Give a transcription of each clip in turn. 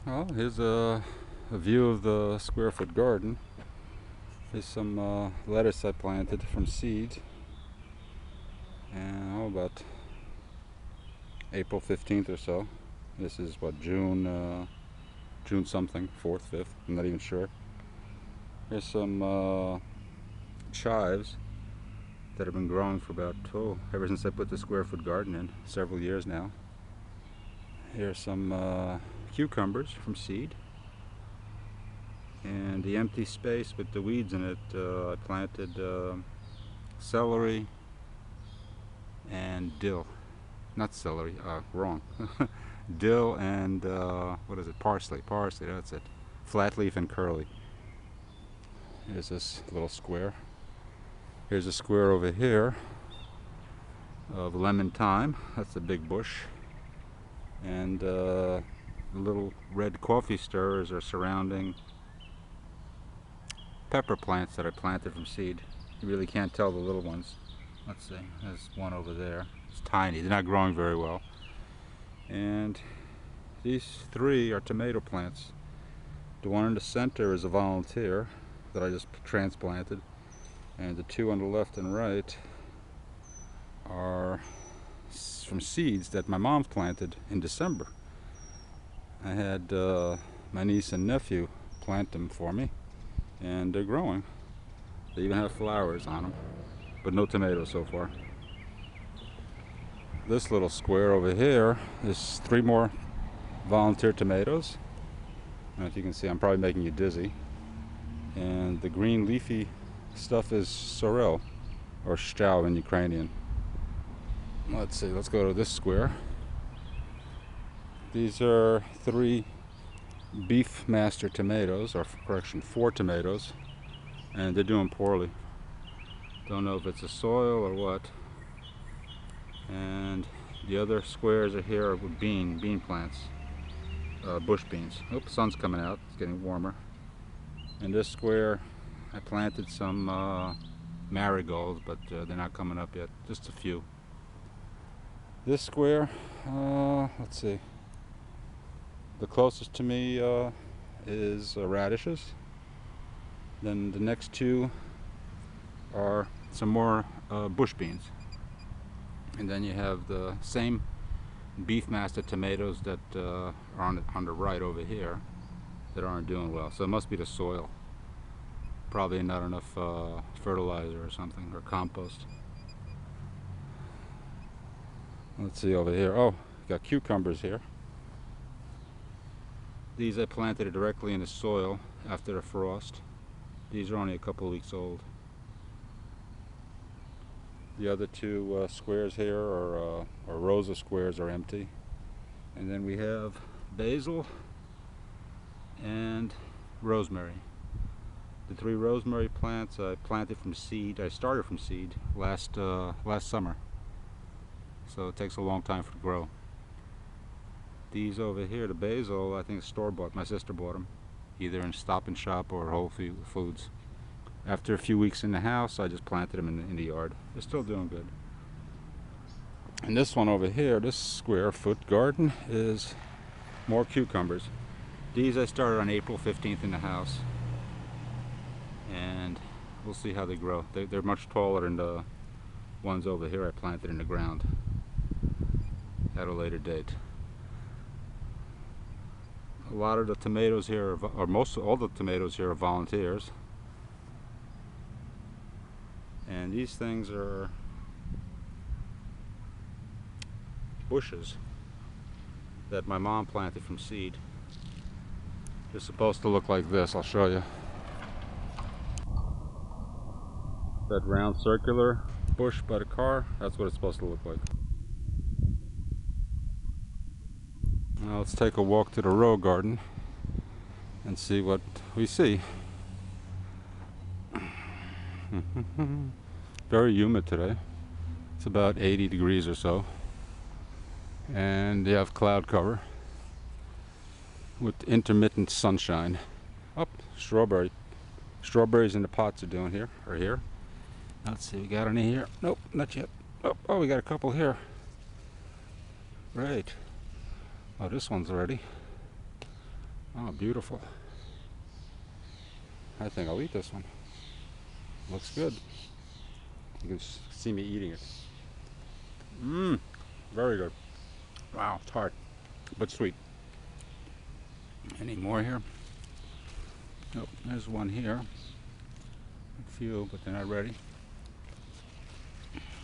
Well, here's a view of the square foot garden. Here's some lettuce I planted from seed, and about April 15th or so. This is what, June something, 4th, 5th, I'm not even sure. Here's some chives that have been growing for about, ever since I put the square foot garden in, several years now. Here's some cucumbers from seed. And the empty space with the weeds in it, I planted celery and dill. Not celery, wrong. Dill and what is it? Parsley. Parsley, that's it. Flat leaf and curly. Here's this little square. Here's a square over here of lemon thyme. That's a big bush. And the little red coffee stirrers are surrounding pepper plants that I planted from seed. You really can't tell the little ones. Let's see, there's one over there. It's tiny, they're not growing very well. And these three are tomato plants. The one in the center is a volunteer that I just transplanted, and the two on the left and right are from seeds that my mom planted in December. I had my niece and nephew plant them for me, and they're growing. They even have flowers on them, but no tomatoes so far. This little square over here is three more volunteer tomatoes. And if you can see, I'm probably making you dizzy. And the green leafy stuff is sorrel, or shchau in Ukrainian. Let's see, let's go to this square. These are three Beefmaster tomatoes, or correction, 4 tomatoes, and they're doing poorly. Don't know if it's the soil or what. And the other squares are here with bean plants, bush beans. Oops, sun's coming out, it's getting warmer. In this square I planted some marigolds, but they're not coming up yet, just a few. This square, let's see, the closest to me is radishes. Then the next two are some more bush beans. And then you have the same Beefmaster tomatoes that are on the right over here that aren't doing well. So it must be the soil. Probably not enough fertilizer or something, or compost. Let's see over here. Oh, got cucumbers here. These I planted directly in the soil after the frost. These are only a couple weeks old. The other two squares here or rows of squares are empty. And then we have basil and rosemary. The 3 rosemary plants I planted from seed. I started from seed last summer. So it takes a long time for it to grow. These over here, the basil, I think store-bought. My sister bought them, either in Stop and Shop or Whole Foods. After a few weeks in the house, I just planted them in the yard. They're still doing good. And this one over here, this square foot garden, is more cucumbers. These I started on April 15th in the house. And we'll see how they grow. They're much taller than the ones over here I planted in the ground at a later date. A lot of the tomatoes here, or most all the tomatoes here, are volunteers. And these things are bushes that my mom planted from seed. They're supposed to look like this. I'll show you. That round circular bush by the car, that's what it's supposed to look like. Now let's take a walk to the row garden and see what we see. Very humid today. It's about 80 degrees or so. And you have cloud cover with intermittent sunshine. Up, strawberry. Strawberries in the pots are doing here, or here. Let's see, we got any here? Nope, not yet. Oh, we got a couple here. Right. Oh, this one's ready. Oh, beautiful. I think I'll eat this one. Looks good. You can see me eating it. Mmm, very good. Wow, tart, but sweet. Any more here? Oh, there's one here. A few, but they're not ready.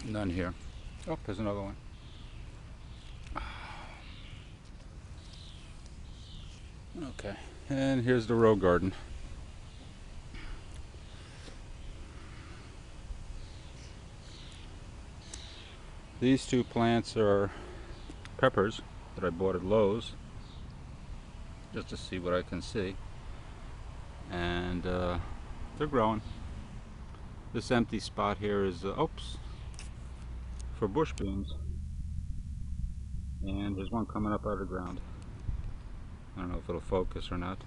None here. Oh, there's another one. Okay, and here's the row garden. These two plants are peppers that I bought at Lowe's just to see what I can see, and they're growing. This empty spot here is oops, for bush beans, and there's one coming up out of the ground. I don't know if it'll focus or not.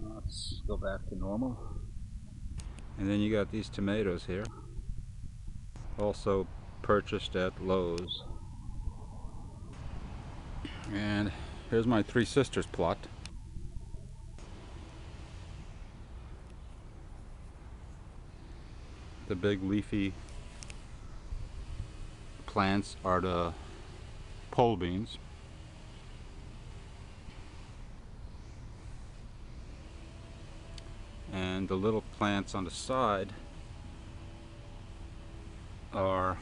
Let's go back to normal. And then you got these tomatoes here, also purchased at Lowe's. And here's my Three Sisters plot. The big leafy plants are the pole beans. And the little plants on the side are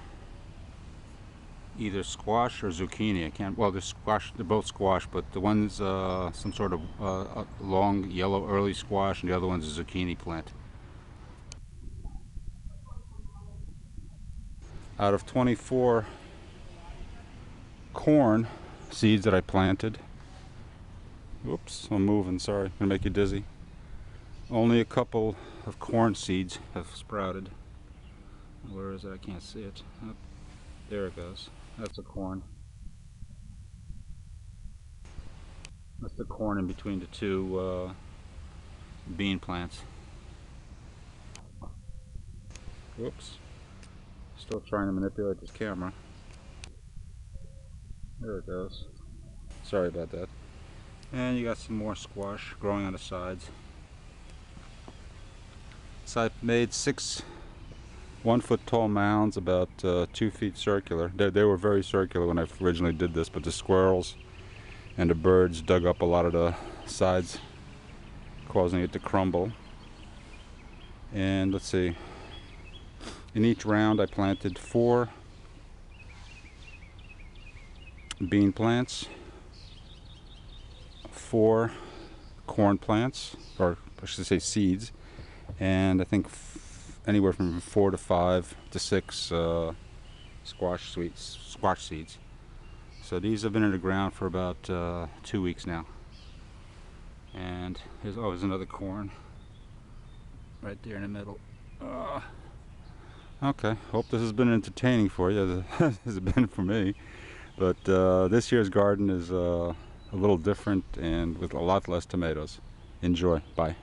either squash or zucchini. I can't, well, they're squash, they're both squash, but the one's some sort of long yellow early squash, and the other one's a zucchini plant. Out of 24 corn seeds that I planted, whoops, I'm moving, sorry, I'm gonna make you dizzy. Only a couple of corn seeds have sprouted. Where is it? I can't see it. Oh, there it goes. That's a corn. That's the corn in between the two bean plants. Whoops. Still trying to manipulate this camera. There it goes. Sorry about that. And you got some more squash growing on the sides. So I made 6 1-foot tall mounds, about 2 feet circular. They were very circular when I originally did this, but the squirrels and the birds dug up a lot of the sides, causing it to crumble. And let's see, in each round I planted 4 bean plants, 4 corn plants, or I should say seeds, and I think anywhere from 4 to 5 to 6 squash seeds. So these have been in the ground for about 2 weeks now. And here's, oh, there's another corn right there in the middle. Okay, hope this has been entertaining for you, as it's been for me. But this year's garden is a little different and with a lot less tomatoes. Enjoy. Bye.